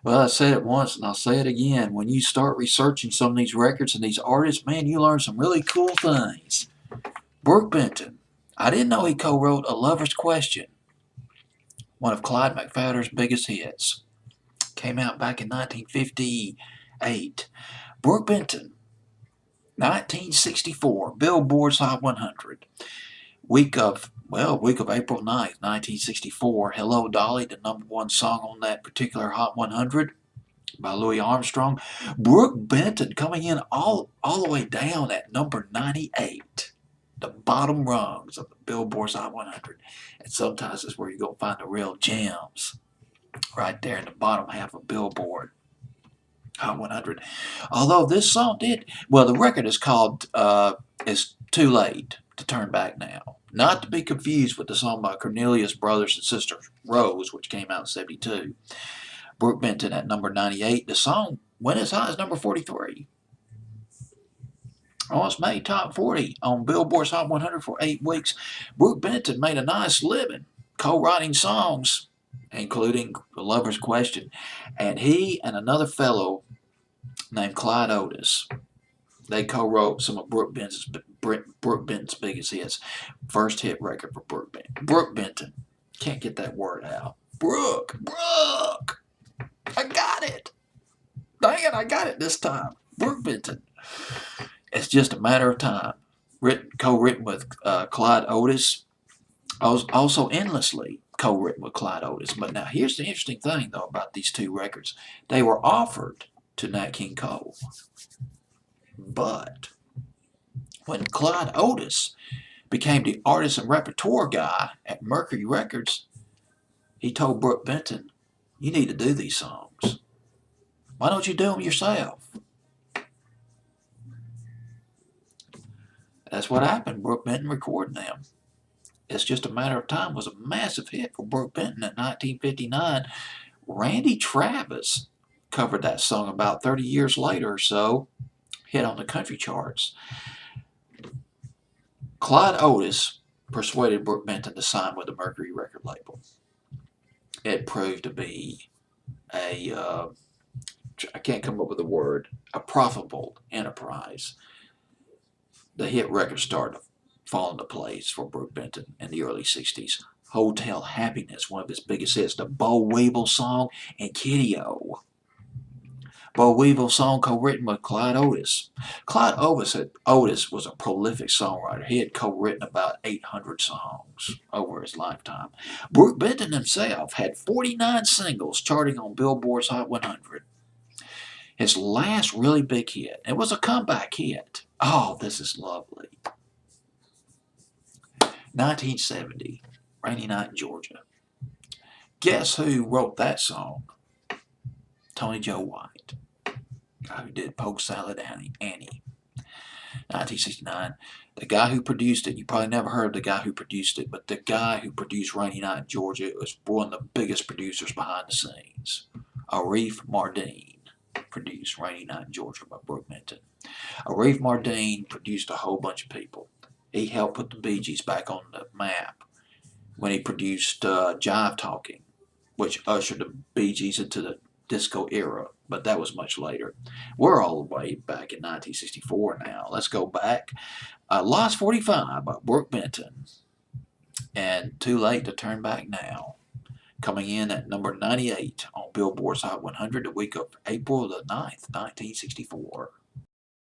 Well, I said it once and I'll say it again. When you start researching some of these records and these artists, man, you learn some really cool things. Brooke Benton. I didn't know he co-wrote A Lover's Question, one of Clyde McPhatters' biggest hits. Came out back in 1958. Brooke Benton, 1964, Billboard's Hot 100. Week of April 9th, 1964. Hello Dolly, the #1 song on that particular Hot 100 by Louis Armstrong. Brooke Benton coming in all the way down at number 98. The bottom rungs of the Billboard's Hot 100. And sometimes it's where you're going to find the real gems. Right there in the bottom half of Billboard Hot 100. Although this song the record is called It's Too Late to Turn Back Now. Not to be confused with the song by Cornelius Brothers and Sisters Rose, which came out in 72. Brooke Benton at number 98. The song went as high as number 43. Almost made top 40 on Billboard's Hot 100 for 8 weeks. Brooke Benton made a nice living co-writing songs, including The Lover's Question. And he and another fellow named Clyde Otis, they co-wrote some of Brooke Benton's biggest hits. First hit record for Brooke Benton. Can't get that word out. Brooke. I got it. Dang it, I got it this time. Brooke Benton. It's just a matter of time. Co-written with Clyde Otis. Also endlessly co-written with Clyde Otis. But now here's the interesting thing, though, about these two records. They were offered to Nat King Cole. But when Clyde Otis became the artist and repertoire guy at Mercury Records, he told Brooke Benton, you need to do these songs. Why don't you do them yourself? That's what happened. Brooke Benton recorded them. It's Just a Matter of Time was a massive hit for Brooke Benton in 1959. Randy Travis covered that song about 30 years later or so, hit on the country charts. Clyde Otis persuaded Brooke Benton to sign with the Mercury record label. It proved to be I can't come up with a word, a profitable enterprise. The hit record started to fall into place for Brooke Benton in the early 60s. Hotel Happiness, one of his biggest hits, the Bo Weevil song, and Kitty-O. Bo Weevil song co-written with Clyde Otis. Clyde Otis was a prolific songwriter. He had co-written about 800 songs over his lifetime. Brooke Benton himself had 49 singles charting on Billboard's Hot 100. His last really big hit, it was a comeback hit. Oh, this is lovely. 1970, Rainy Night in Georgia. Guess who wrote that song? Tony Joe White, guy who did Polk Salad Annie. 1969, the guy who produced it, you probably never heard of the guy who produced it, but the guy who produced Rainy Night in Georgia was one of the biggest producers behind the scenes. Arif Mardin produced Rainy Night in Georgia by Brooke Benton. Arif Mardin produced a whole bunch of people. He helped put the Bee Gees back on the map when he produced Jive Talking, which ushered the Bee Gees into the disco era, but that was much later. We're all the way back in 1964 now. Let's go back. Lost 45 by Brooke Benton, and Too Late to Turn Back Now, coming in at number 98 on Billboard's Hot 100 the week of April the 9th, 1964.